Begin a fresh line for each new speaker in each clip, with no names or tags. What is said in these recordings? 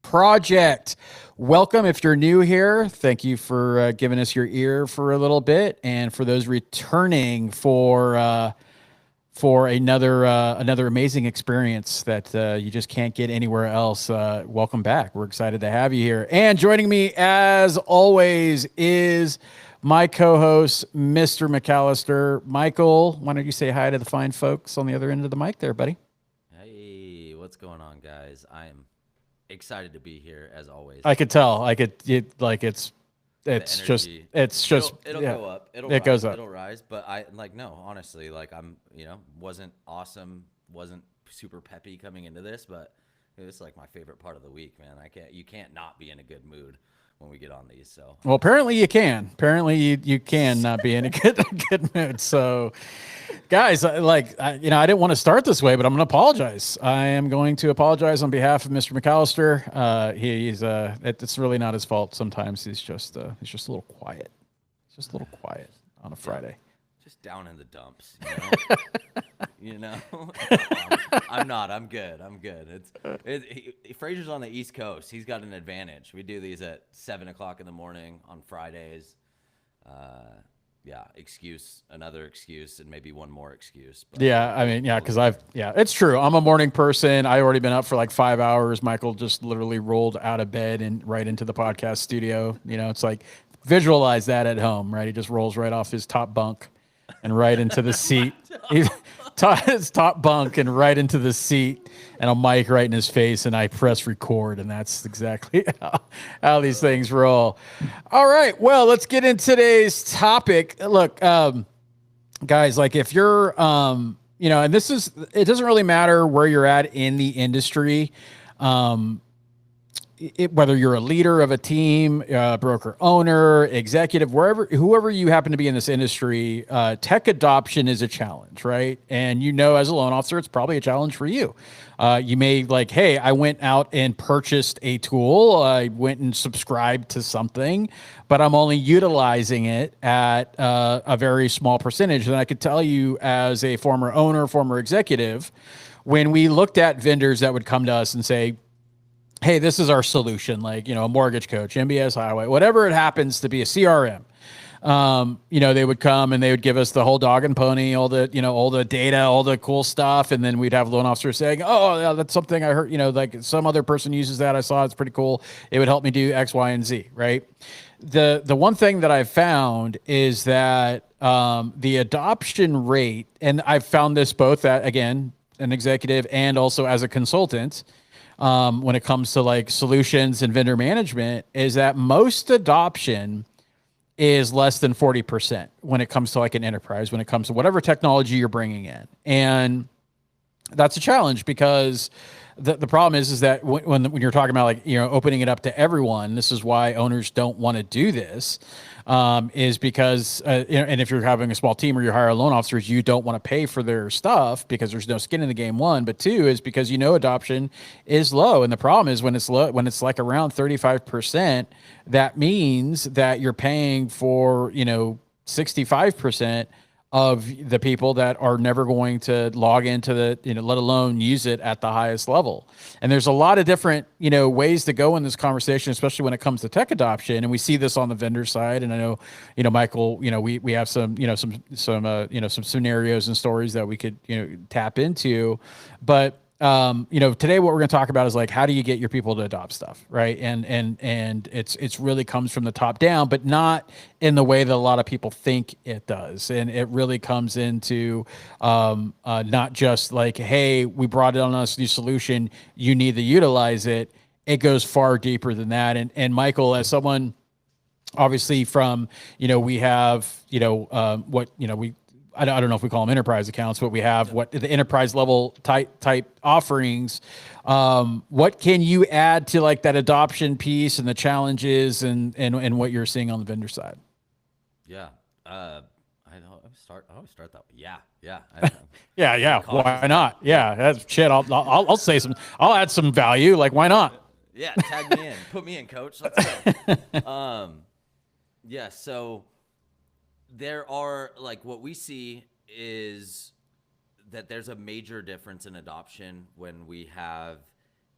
Project. Welcome. If you're new here, thank you for giving us your ear for a little bit, and for those returning for another amazing experience that you just can't get anywhere else. Welcome back. We're excited to have you here. And joining me, as always, is my co-host, Mr. McAllister. Michael, why don't you say hi to the fine folks on the other end of the mic there, buddy?
Hey, what's going on, guys? I am excited to be here as always.
I could tell.
The
Just
energy,
it's just
it'll
yeah,
go up.
it goes up.
It'll rise. But no, honestly, wasn't awesome, wasn't super peppy coming into this, but it's like my favorite part of the week, man. You can't not be in a good mood when we get on these. So
Well, apparently you can. Apparently you can not be in a good mood. So, guys, I didn't want to start this way, but I'm going to apologize. I am going to apologize on behalf of Mr. McAllister. It's really not his fault. Sometimes he's just a little quiet. Just a little quiet on a Friday.
just down in the dumps, you know. I'm not. I'm good. Frazier's on the East Coast. He's got an advantage. We do these at 7:00 in the morning on Fridays. Another excuse, and maybe one more excuse. But
it's true. I'm a morning person. I already been up for like 5 hours. Michael just literally rolled out of bed and right into the podcast studio. It's like, visualize that at home, right? He just rolls right off his top bunk and right into the seat. His top bunk and right into the seat, and a mic right in his face, and I press record, and that's exactly how these things roll. All right, well, let's get into today's topic. Look, guys, like if you're, and it doesn't really matter where you're at in the industry. Whether you're a leader of a team, broker owner, executive, whoever you happen to be in this industry, tech adoption is a challenge, right? And as a loan officer, it's probably a challenge for you. You may hey, I went out and purchased a tool. I went and subscribed to something, but I'm only utilizing it at a very small percentage. And I could tell you, as a former owner, former executive, when we looked at vendors that would come to us and say, hey, this is our solution, a mortgage coach, MBS Highway, whatever it happens to be, a CRM. They would come and they would give us the whole dog and pony, all the data, all the cool stuff. And then we'd have loan officers saying, oh, yeah, that's something I heard, like some other person uses that. I saw it's pretty cool. It would help me do X, Y, and Z, right? The one thing that I've found is that the adoption rate, and I've found this both at, again, an executive and also as a consultant, when it comes to solutions and vendor management, is that most adoption is less than 40% when it comes to an enterprise, when it comes to whatever technology you're bringing in. And that's a challenge, because the problem is that when you're talking about opening it up to everyone, this is why owners don't want to do this, is because and if you're having a small team or you hire loan officers, you don't want to pay for their stuff because there's no skin in the game. One, but two is because adoption is low, and the problem is when it's low, when it's around 35%, that means that you're paying for 65% of the people that are never going to log into the, let alone use it at the highest level. And there's a lot of different, ways to go in this conversation, especially when it comes to tech adoption. And we see this on the vendor side. And I know, Michael, we have some scenarios and stories that we could, tap into, but today what we're going to talk about is how do you get your people to adopt stuff, right? And it's really comes from the top down, but not in the way that a lot of people think it does. And it really comes into not just hey, we brought it on us new solution, you need to utilize it. It goes far deeper than that. And Michael, as someone obviously from, we have, I don't know if we call them enterprise accounts, but we have what the enterprise level type offerings. What can you add to that adoption piece and the challenges and what you're seeing on the vendor side?
Yeah. I always start that way. Yeah.
Yeah. Why not? Yeah. That's shit. I'll say some, I'll add some value. Why not?
Yeah. Tag me in, put me in, coach. Let's go. Yeah. So there are what we see is that there's a major difference in adoption when we have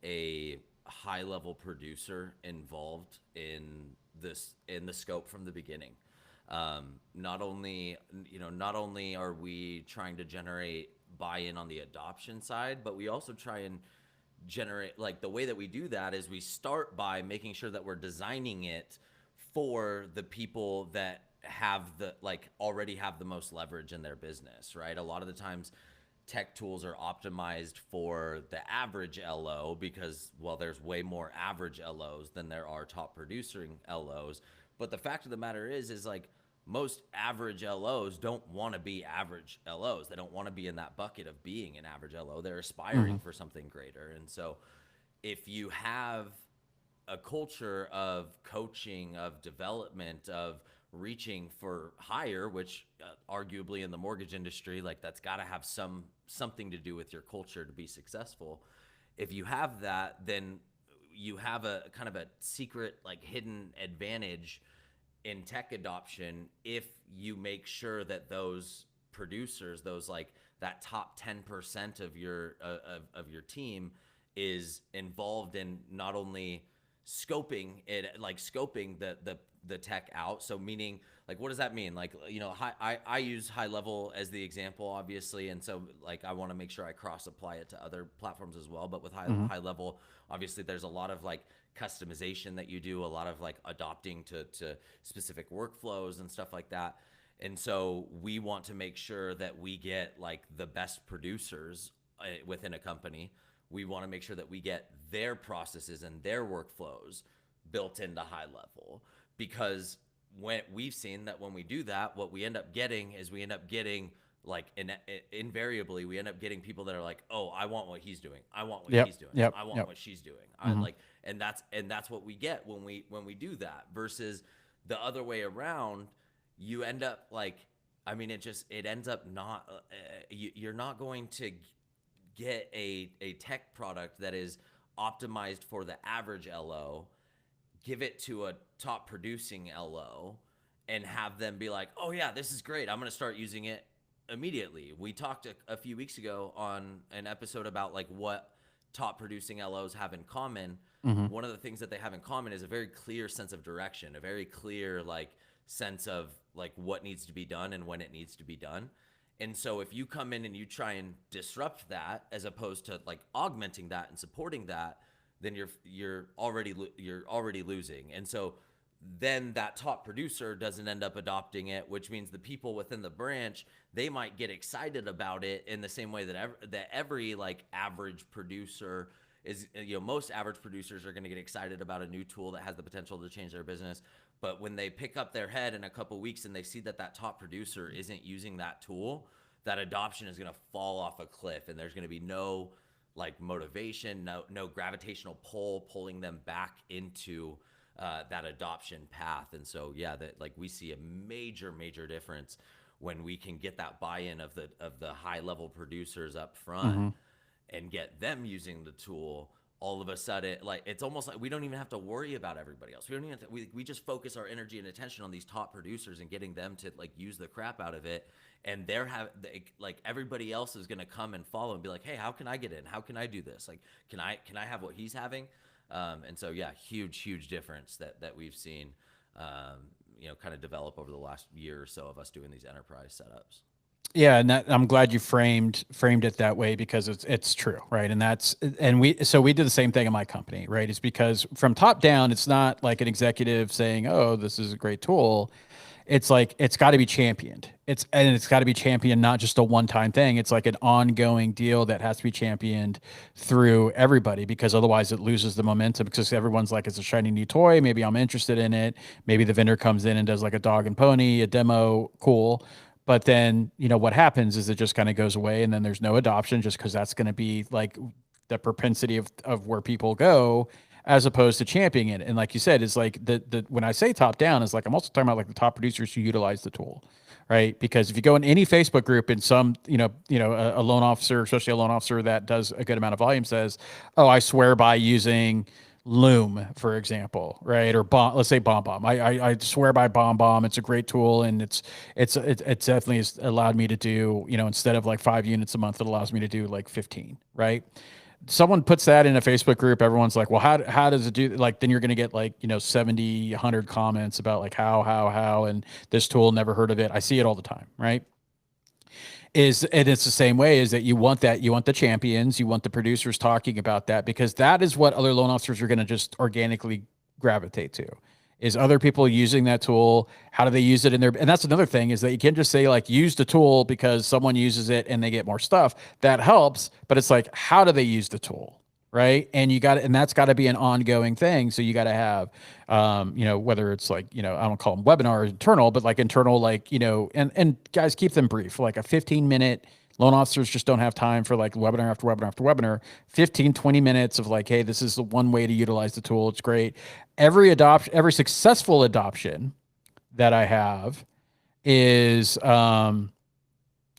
a high level producer involved in the scope from the beginning. Not only are we trying to generate buy-in on the adoption side, but we also try and generate, like, the way that we do that is we start by making sure that we're designing it for the people that have the, like, already have the most leverage in their business, right? A lot of the times tech tools are optimized for the average LO because, well, there's way more average LOs than there are top producing LOs. But the fact of the matter is like, most average LOs don't want to be average LOs. They don't want to be in that bucket of being an average LO. They're aspiring for something greater. And so if you have a culture of coaching, of development, of reaching for higher, which arguably in the mortgage industry, like, that's got to have something to do with your culture to be successful. If you have that, then you have a kind of a secret, like, hidden advantage in tech adoption if you make sure that those producers, those, like, that top 10% of your team is involved in not only scoping it, like scoping the tech out. So meaning, like, what does that mean? Like, you know, I use high level as the example, obviously. And so, like, I want to make sure I cross apply it to other platforms as well. But with high level, obviously there's a lot of, like, customization that you do, a lot of, like, adopting to specific workflows and stuff like that. And so we want to make sure that we get, like, the best producers within a company. We want to make sure that we get their processes and their workflows built into high level, because when we've seen that when we do that, what we end up getting is like, invariably we end up getting people that are like, oh, I want what he's doing. I want what he's doing. I want what she's doing. I like, and that's what we get when we do that, versus the other way around. You end up, like, I mean, it ends up not, you're not going to get a tech product that is optimized for the average LO, give it to a top producing LO, and have them be like, oh yeah, this is great, I'm going to start using it immediately. We talked a few weeks ago on an episode about, like, what top producing LOs have in common. One of the things that they have in common is a very clear sense of direction, a very clear, like, sense of, like, what needs to be done and when it needs to be done. And so if you come in and you try and disrupt that, as opposed to, like, augmenting that and supporting that, then you're already losing. And so then that top producer doesn't end up adopting it, which means the people within the branch, they might get excited about it in the same way that every like average producer is, you know, most average producers are going to get excited about a new tool that has the potential to change their business. But when they pick up their head in a couple of weeks and they see that that top producer isn't using that tool, that adoption is going to fall off a cliff, and there's going to be no like motivation, no gravitational pull pulling them back into that adoption path. And so, yeah, that like we see a major difference when we can get that buy-in of the high level producers up front and get them using the tool. All of a sudden, like, it's almost like we don't even have to worry about everybody else. We don't even have to, we just focus our energy and attention on these top producers and getting them to like use the crap out of it. And like everybody else is going to come and follow and be like, hey, how can I get in? How can I do this? Like, can I have what he's having? And so, yeah, huge difference that we've seen, you know, kind of develop over the last year or so of us doing these enterprise setups.
Yeah, and that, I'm glad you framed it that way, because it's true, right? And we did the same thing in my company, right? It's because from top down, it's not like an executive saying, "Oh, this is a great tool." It's like it's got to be championed. It's got to be championed, not just a one-time thing. It's like an ongoing deal that has to be championed through everybody, because otherwise it loses the momentum, because everyone's like, it's a shiny new toy. Maybe I'm interested in it. Maybe the vendor comes in and does like a dog and pony, a demo, cool. But then, you know, what happens is it just kind of goes away, and then there's no adoption, just because that's going to be like the propensity of where people go, as opposed to championing it. And like you said, it's like the when I say top down, is like I'm also talking about like the top producers who utilize the tool, right? Because if you go in any Facebook group and some, a loan officer, especially a loan officer that does a good amount of volume, says, "Oh, I swear by using Loom," for example, right? Or let's say BombBomb. I swear by BombBomb. It's a great tool, and it's definitely has allowed me to do, instead of like 5 units a month, it allows me to do like 15, right? someone puts that in a Facebook group, everyone's like, well, how does it do? Like, then you're going to get like, 70, 100 comments about like how, and this tool, never heard of it. I see it all the time. Right. And it's the same way, is that you want the champions, you want the producers talking about that, because that is what other loan officers are going to just organically gravitate to, is other people using that tool. How do they use it in their, and that's another thing, is that you can't just say like, use the tool because someone uses it and they get more stuff. That helps, but it's like, how do they use the tool? Right. And that's got to be an ongoing thing. So you got to have, whether it's like, I don't call them webinar internal, but like internal, like, and guys, keep them brief, like a 15-minute. Loan officers just don't have time for like webinar after webinar after webinar. 15, 20 minutes of like, hey, this is the one way to utilize the tool. It's great. Every successful adoption that I have is, or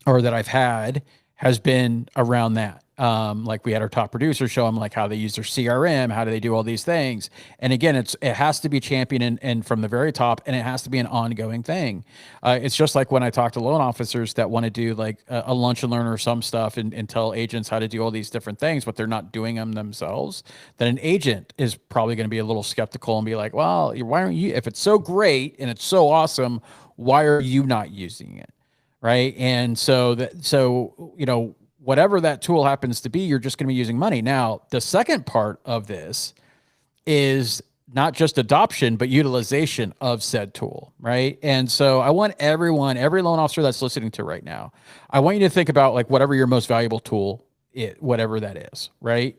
that I've had, has been around that. Like we had our top producers show them like how they use their CRM, how do they do all these things. And again, it has to be championed and from the very top, and it has to be an ongoing thing. It's just like when I talk to loan officers that want to do like a lunch and learn or some stuff and tell agents how to do all these different things, but they're not doing them themselves, then an agent is probably going to be a little skeptical and be like, well, why aren't you, if it's so great and it's so awesome, why are you not using it? Right. And so whatever that tool happens to be, you're just going to be using money. Now, the second part of this is not just adoption, but utilization of said tool, right? And so I want every loan officer that's listening to right now, I want you to think about like whatever your most valuable tool is, whatever that is, right?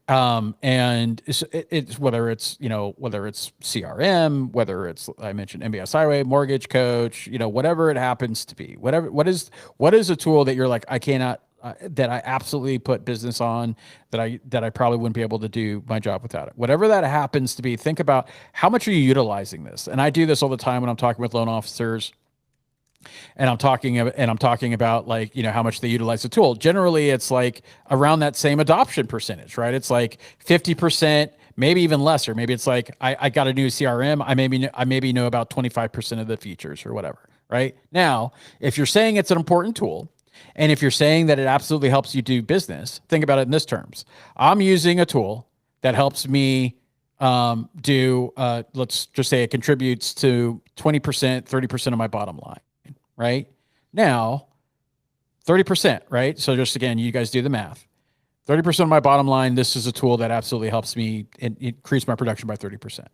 And it's whether it's CRM, whether it's, I mentioned MBS Highway, Mortgage Coach, whatever it happens to be, what is a tool that you're like, I cannot, that I absolutely put business on, that I probably wouldn't be able to do my job without it. Whatever that happens to be, think about how much are you utilizing this? And I do this all the time when I'm talking with loan officers, and I'm talking about like, how much they utilize the tool. Generally, it's like around that same adoption percentage, right? It's like 50%, maybe even lesser. Maybe it's like, I got a new CRM. I maybe know about 25% of the features or whatever, right? Now, if you're saying it's an important tool, and if you're saying that it absolutely helps you do business, think about it in this terms. I'm using a tool that helps me let's just say it contributes to 20%, 30% of my bottom line, right? Now, 30%, right? So just again, you guys do the math. 30% of my bottom line, this is a tool that absolutely helps me increase my production by 30%.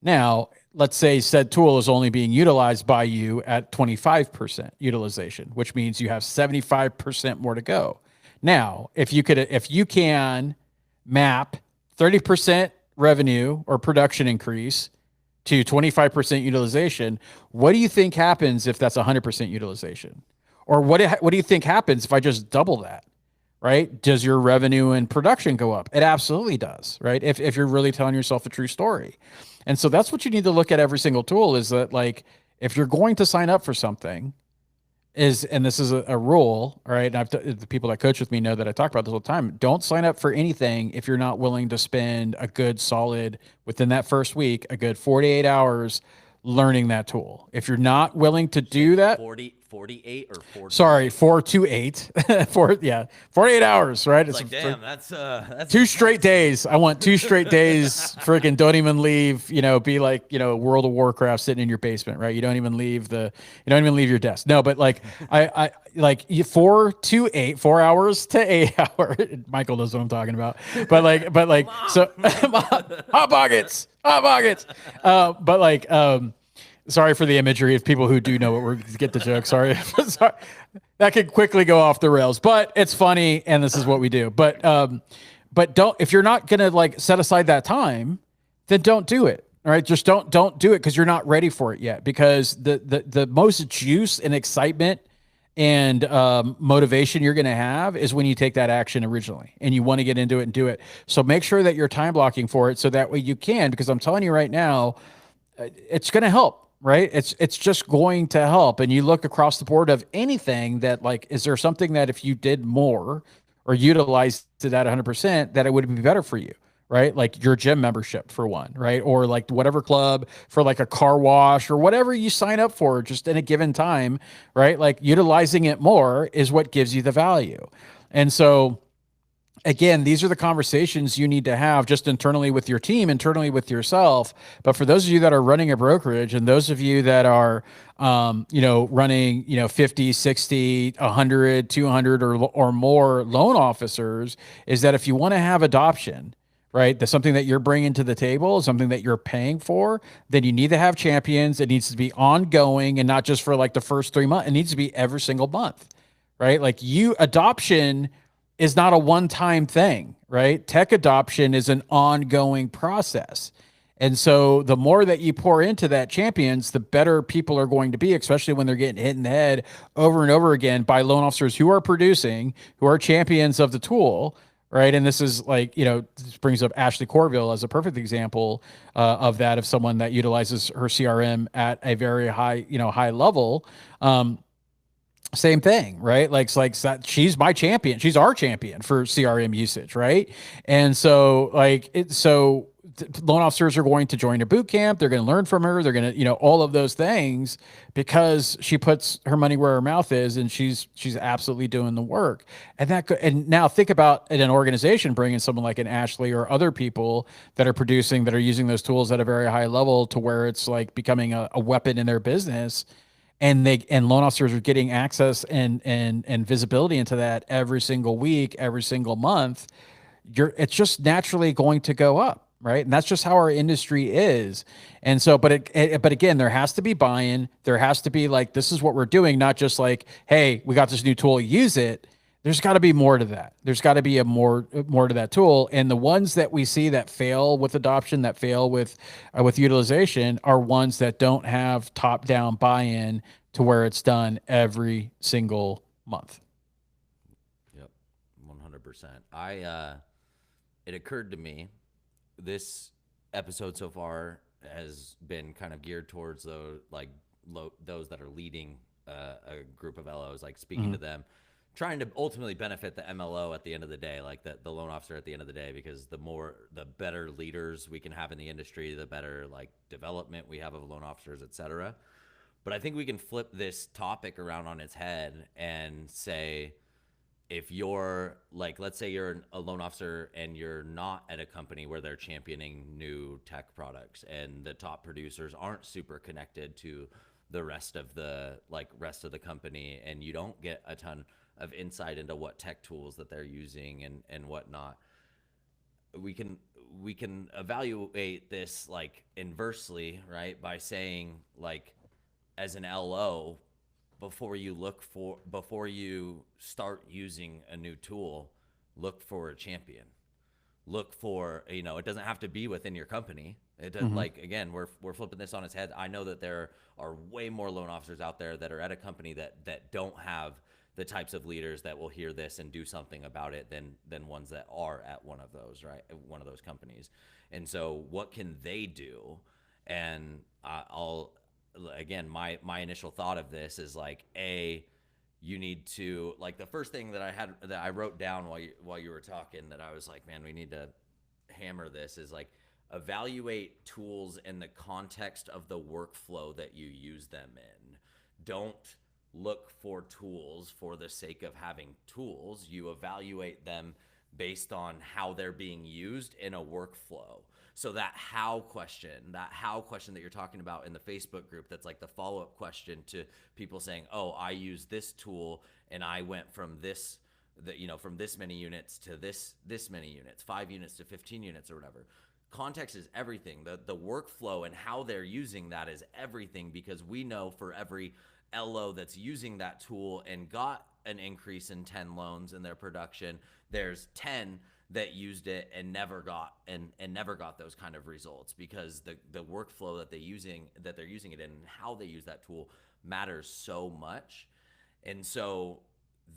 Now, let's say said tool is only being utilized by you at 25% utilization, which means you have 75% more to go. Now, if you can map 30% revenue or production increase to 25% utilization, what do you think happens if that's 100% utilization? Or what do you think happens if I just double that? Right? Does your revenue and production go up? It absolutely does, right? If you're really telling yourself a true story. And so that's what you need to look at every single tool, is that like, if you're going to sign up for something, and this is a rule, all right? And the people that coach with me know that I talk about this all the time. Don't sign up for anything if you're not willing to spend a good solid, within that first week, a good 48 hours learning that tool. If you're not willing to do that,
48 or 40?
Sorry, 4 to 8. 48 hours, right?
It's like, damn, that's
2 straight days. I want 2 straight days. Freaking don't even leave, be like, World of Warcraft sitting in your basement, right? You don't even leave your desk. No, but like, I like 4 to 8, 4 hours to 8 hours. Michael knows what I'm talking about. But like, so hot pockets. But like, sorry for the imagery of people who do know what we're get the joke. Sorry. Sorry. That could quickly go off the rails, but it's funny. And this is what we do. But if you're not going to like set aside that time, then don't do it. All right. Just don't do it, because you're not ready for it yet, because the most juice and excitement and motivation you're going to have is when you take that action originally and you want to get into it and do it. So make sure that you're time blocking for it, so that way you can, because I'm telling you right now, it's going to help. Right. It's just going to help. And you look across the board of anything that, like, is there something that if you did more or utilized to that 100%, that it would be better for you? Right. Like your gym membership, for one, right? Or like whatever club, for like a car wash or whatever you sign up for just in a given time, right? Like utilizing it more is what gives you the value. And so again, these are the conversations you need to have just internally with your team, internally with yourself. But for those of you that are running a brokerage and those of you that are, running, 50, 60, 100, 200 or more loan officers, is that if you want to have adoption, right? That's something that you're bringing to the table, something that you're paying for, then you need to have champions. It needs to be ongoing and not just for like the first 3 months. It needs to be every single month, right? Like adoption is not a one-time thing, right? Tech adoption is an ongoing process. And so the more that you pour into that champions, the better people are going to be, especially when they're getting hit in the head over and over again by loan officers who are producing, who are champions of the tool, right? And this is like, this brings up Ashley Corville as a perfect example of that, of someone that utilizes her CRM at a very high level. Same thing, right? Like that she's my champion. She's our champion for CRM usage, right? And so loan officers are going to join a boot camp. They're going to learn from her. They're going to, all of those things because she puts her money where her mouth is, and she's absolutely doing the work. And now think about an organization bringing someone like an Ashley or other people that are producing, that are using those tools at a very high level to where it's like becoming a weapon in their business, and loan officers are getting access and visibility into that every single week, every single month. It's just naturally going to go up, right? And that's just how our industry is. And so, but again, there has to be buy-in. There has to be like, this is what we're doing, not just like, hey, we got this new tool, use it. There's got to be more to that. There's got to be a more to that tool. And the ones that we see that fail with adoption, that fail with utilization, are ones that don't have top-down buy-in to where it's done every single month.
Yep, 100%. It occurred to me, this episode so far has been kind of geared towards those that are leading a group of LOs, like speaking to them, trying to ultimately benefit the MLO at the end of the day, like the loan officer at the end of the day, because the better leaders we can have in the industry, the better like development we have of loan officers, et cetera. But I think we can flip this topic around on its head and say, if you're like, let's say you're a loan officer and you're not at a company where they're championing new tech products and the top producers aren't super connected to the rest of the company, and you don't get a ton of insight into what tech tools that they're using and whatnot, we can evaluate this like inversely, right? By saying, like, as an LO, before you start using a new tool, look for a champion. Look for, it doesn't have to be within your company. It does, like, again, we're flipping this on its head. I know that there are way more loan officers out there that are at a company that don't have the types of leaders that will hear this and do something about it than ones that are at one of those, right? One of those companies. And so what can they do? And again, my initial thought of this is like, you need to, like, the first thing that I wrote down while you were talking, that I was like, man, we need to hammer this, is like, evaluate tools in the context of the workflow that you use them in. Don't look for tools for the sake of having tools. You evaluate them based on how they're being used in a workflow. So that how question that you're talking about in the Facebook group, that's like the follow-up question to people saying, oh, I use this tool and I went from this many units to this many units, 5 units to 15 units or whatever. Context is everything. The workflow and how they're using that is everything, because we know for every LO that's using that tool and got an increase in 10 loans in their production, there's 10 that used it and never got those kind of results, because the workflow that they're using it in and how they use that tool matters so much. And so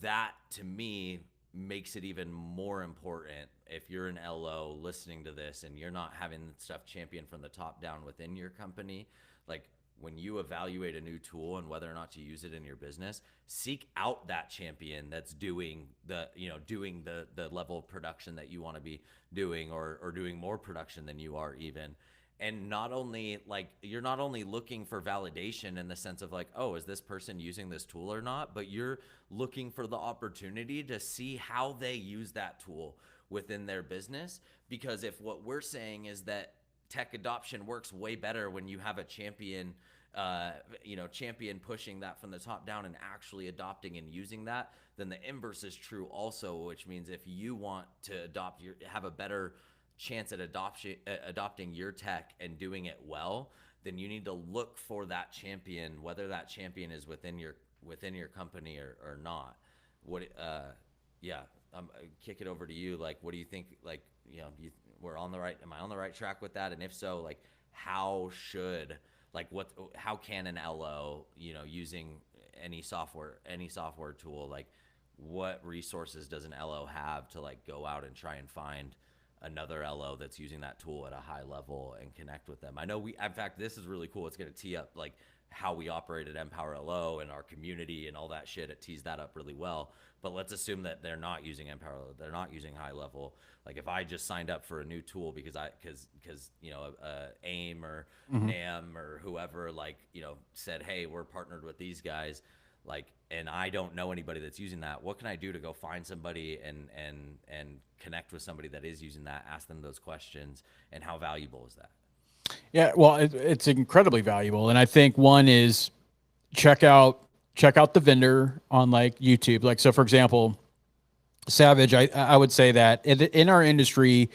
that, to me, makes it even more important if you're an LO listening to this and you're not having stuff championed from the top down within your company. Like, when you evaluate a new tool and whether or not to use it in your business, seek out that champion that's doing the level of production that you want to be doing, or doing more production than you are even, And not only like you're not only looking for validation in the sense of like, oh, is this person using this tool or not, but you're looking for the opportunity to see how they use that tool within their business. Because if what we're saying is that tech adoption works way better when you have a champion, champion pushing that from the top down and actually adopting and using that, then the inverse is true also, which means if you want to have a better chance at adopting your tech and doing it well, then you need to look for that champion, whether that champion is within your company or not. Kick it over to you. Like, what do you think? Like, we're on the right. Am I on the right track with that? And if so, like, how can an LO, using any software tool, like, what resources does an LO have to like go out and try and find another LO that's using that tool at a high level and connect with them? I know in fact, this is really cool. It's going to tee up like how we operate at Empower LO and our community and all that shit. It tees that up really well. But let's assume that they're not using Empower LO. They're not using high level. Like if I just signed up for a new tool because AIM or NAM or whoever, said, hey, we're partnered with these guys, and I don't know anybody that's using that, what can I do to go find somebody and connect with somebody that is using that, ask them those questions, and how valuable is that?
Yeah, well, it's incredibly valuable. And I think one is check out the vendor on like YouTube. Like, so for example, Savage, I would say that in our industry,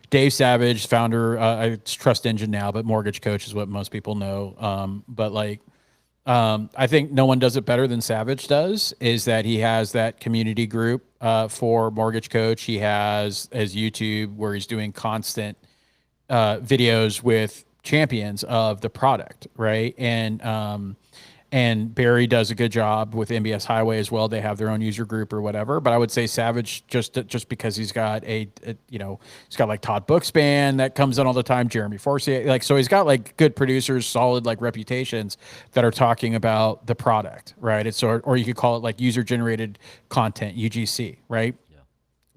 Dave Savage, founder, it's Trust Engine now, but Mortgage Coach is what most people know. I think no one does it better than Savage does, is that he has that community group for Mortgage Coach. He has his YouTube where he's doing constant videos with champions of the product, right? And Barry does a good job with MBS Highway as well. They have their own user group or whatever. But I would say Savage, just because he's got he's got like Todd Bookspan that comes in all the time, Jeremy Forcier, so he's got like good producers, solid like reputations that are talking about the product, right? Or you could call it like user generated content, UGC, right?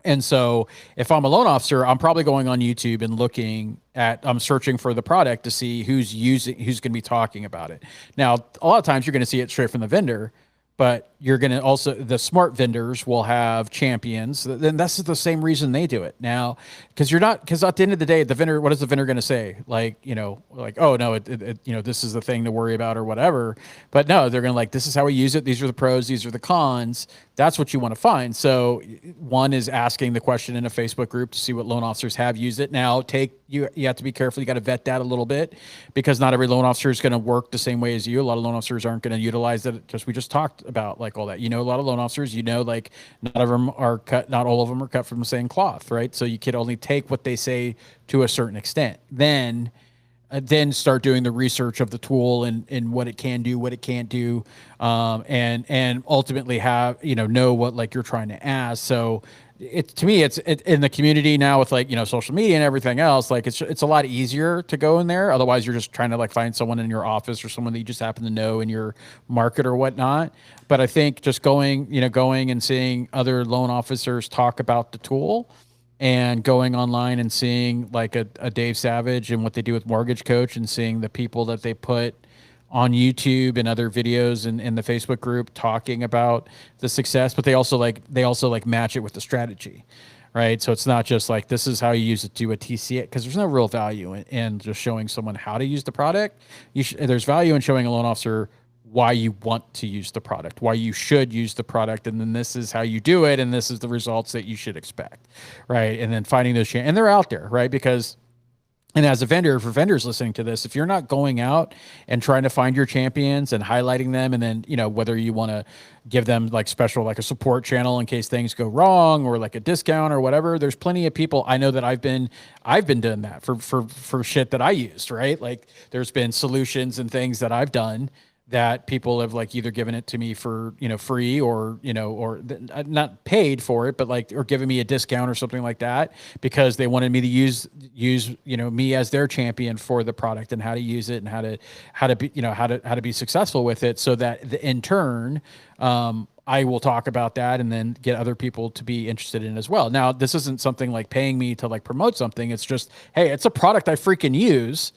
And so if I'm a loan officer, I'm probably going on YouTube and I'm searching for the product to see who's going to be talking about it. Now, a lot of times you're going to see it straight from the vendor, but you're going to also, the smart vendors will have champions. Then that's the same reason they do it now, because at the end of the day, the vendor, what is the vendor going to say? Oh no, this is the thing to worry about or whatever. But no, they're going to this is how we use it. These are the pros. These are the cons. That's what you want to find. So one is asking the question in a Facebook group to see what loan officers have used it. Now you have to be careful. You got to vet that a little bit, because not every loan officer is going to work the same way as you. A lot of loan officers aren't going to utilize it, because we just talked about all that. A lot of loan officers, not all of them are cut from the same cloth, right? So you can only take what they say to a certain extent. Then start doing the research of the tool and what it can do, what it can't do, and ultimately know what you're trying to ask. So to me, it's in the community now with social media and everything else. It's a lot easier to go in there. Otherwise, you're just trying to find someone in your office or someone that you just happen to know in your market or whatnot. But I think just going and seeing other loan officers talk about the tool, and going online and seeing a Dave Savage and what they do with Mortgage Coach, and seeing the people that they put on YouTube and other videos in the Facebook group talking about the success, but they also match it with the strategy, right? So it's not just this is how you use it to a TC, because there's no real value in just showing someone how to use the product. There's value in showing a loan officer why you want to use the product, why you should use the product, and then this is how you do it, and this is the results that you should expect, right? And then finding those and they're out there, right? Because, and as a vendor, for vendors listening to this, if you're not going out and trying to find your champions and highlighting them, and then whether you want to give them special a support channel in case things go wrong, or a discount or whatever, there's plenty of people I know that I've been doing that for shit that I used, right? There's been solutions and things that I've done that people have either given it to me for free, or not paid for it, but or giving me a discount or something like that, because they wanted me to use me as their champion for the product and how to use it and how to be successful with it, so that in turn I will talk about that and then get other people to be interested in it as well. Now, this isn't something paying me to promote something. It's just, hey, it's a product I freaking use.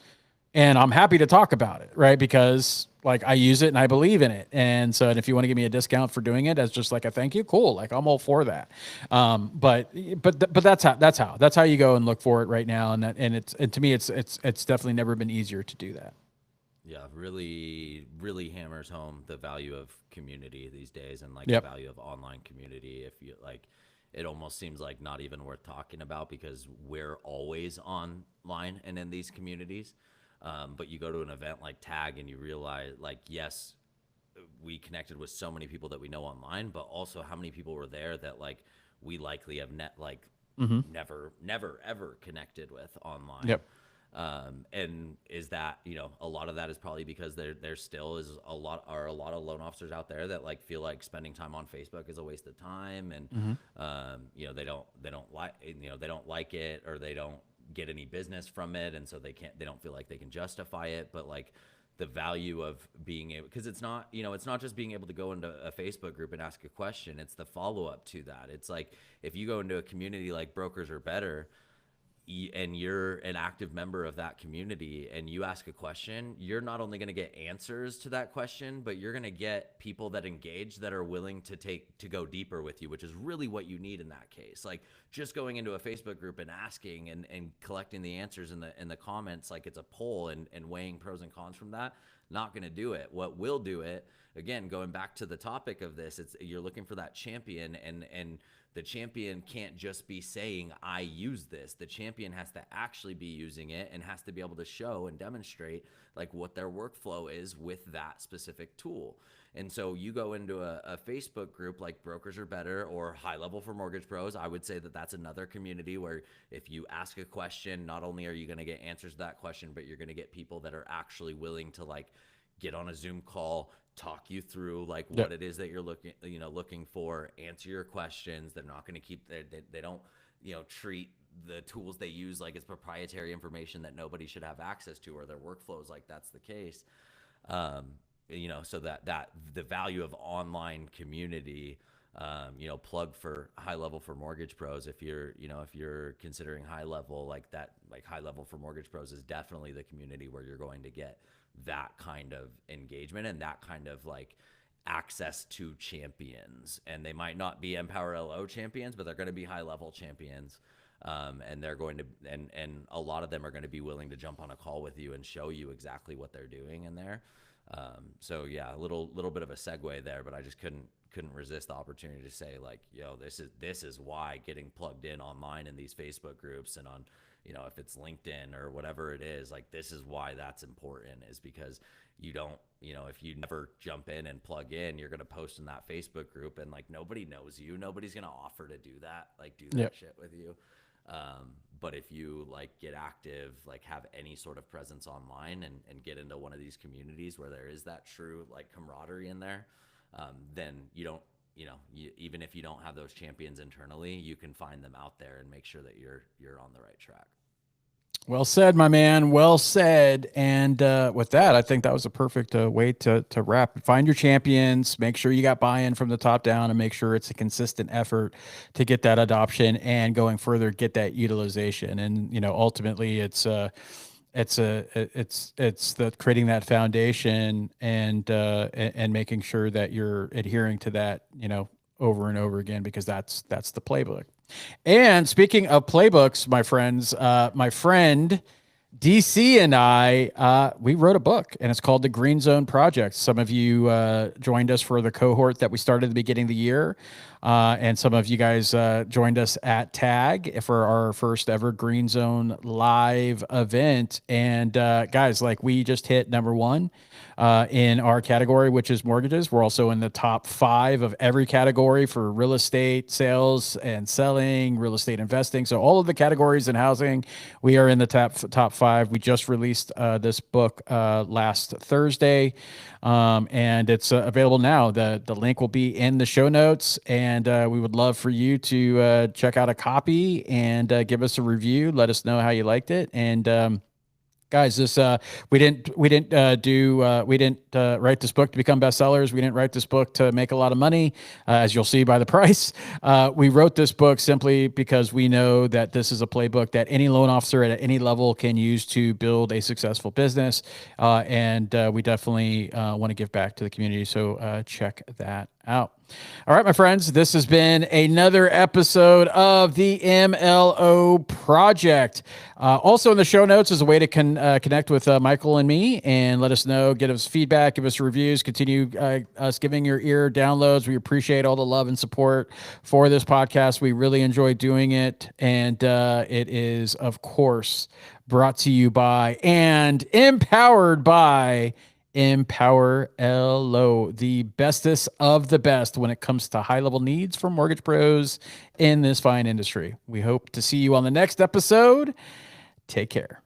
and I'm happy to talk about it, right? Because like I use it and I believe in it. And so, and if you want to give me a discount for doing it as just like a thank you, cool. Like I'm all for that. But that's how you go and look for it right now. And to me, it's definitely never been easier to do that.
Yeah, really, really hammers home the value of community these days, and like the
Yep.
value of online community. If you like, it almost seems like not even worth talking about because we're always online and in these communities. But you go to an event like Tag and you realize, like, yes, we connected with so many people that we know online, but also how many people were there that like we likely have
Mm-hmm.
never ever connected with online.
Yep.
And is that, a lot of that is probably because there still is a lot of loan officers out there that like feel like spending time on Facebook is a waste of time, and
Mm-hmm.
they don't like it, or they don't get any business from it, and so they don't feel like they can justify it. But like the value of being able, because it's not just being able to go into a Facebook group and ask a question, it's the follow up to that. It's like if you go into a community like Brokers Are Better, and you're an active member of that community and you ask a question, you're not only going to get answers to that question, but you're going to get people that engage, that are willing to go deeper with you, which is really what you need in that case. Like just going into a Facebook group and asking and collecting the answers in the comments, like it's a poll, and weighing pros and cons from that, not going to do it. What will do it, again, going back to the topic of this, you're looking for that champion, and the champion can't just be saying, I use this. The champion has to actually be using it and has to be able to show and demonstrate like what their workflow is with that specific tool. And so you go into a Facebook group like Brokers Are Better or High Level for Mortgage Pros. I would say that that's another community where if you ask a question, not only are you going to get answers to that question, but you're going to get people that are actually willing to like get on a Zoom call, talk you through like what it is that you're looking for, answer your questions. They're not going to they don't, treat the tools they use like it's proprietary information that nobody should have access to, or their workflows like that's the case. So that the value of online community, plug for High Level for Mortgage Pros. If you're considering High Level, like that, like High Level for Mortgage Pros is definitely the community where you're going to get that kind of engagement and that kind of like access to champions. And they might not be Empower LO champions, but they're going to be High Level champions. And they're going to, and a lot of them are going to be willing to jump on a call with you and show you exactly what they're doing in there. So yeah, a little bit of a segue there, but I just couldn't resist the opportunity to say like, this is why getting plugged in online in these Facebook groups and on, if it's LinkedIn or whatever it is, like this is why that's important, is because you don't, if you never jump in and plug in, you're going to post in that Facebook group and like nobody knows you. Nobody's going to offer to do that, like do that shit with you. But if you like get active, like have any sort of presence online and get into one of these communities where there is that true like camaraderie in there, then you don't, even if you don't have those champions internally, you can find them out there and make sure that you're on the right track.
Well said, my man. Well said. And with that, I think that was a perfect way to wrap. Find your champions, make sure you got buy-in from the top down, and make sure it's a consistent effort to get that adoption and going further, get that utilization. And, ultimately it's the creating that foundation and making sure that you're adhering to that, over and over again, because that's the playbook. And speaking of playbooks, my friends, my friend DC and I, we wrote a book, and it's called The Green Zone Project. Some of you joined us for the cohort that we started at the beginning of the year. And some of you guys joined us at TAG for our first ever Green Zone live event. And guys, like we just hit #1 in our category, which is mortgages. We're also in the top 5 of every category for real estate sales and selling, real estate investing. So all of the categories in housing, we are in the top 5. We just released this book last Thursday, and it's available now. The link will be in the show notes, and we would love for you to check out a copy and give us a review. Let us know how you liked it, and Guys, we didn't write this book to become bestsellers. We didn't write this book to make a lot of money, as you'll see by the price. We wrote this book simply because we know that this is a playbook that any loan officer at any level can use to build a successful business, and we definitely want to give back to the community. So check that out. All right, my friends, this has been another episode of the MLO Project. Also in the show notes is a way to connect with Michael and me and let us know, give us feedback, give us reviews, continue us giving your ear downloads. We appreciate all the love and support for this podcast. We really enjoy doing it. And it is, of course, brought to you by and empowered by Empower LO, the bestest of the best when it comes to high-level needs for mortgage pros in this fine industry. We hope to see you on the next episode. Take care.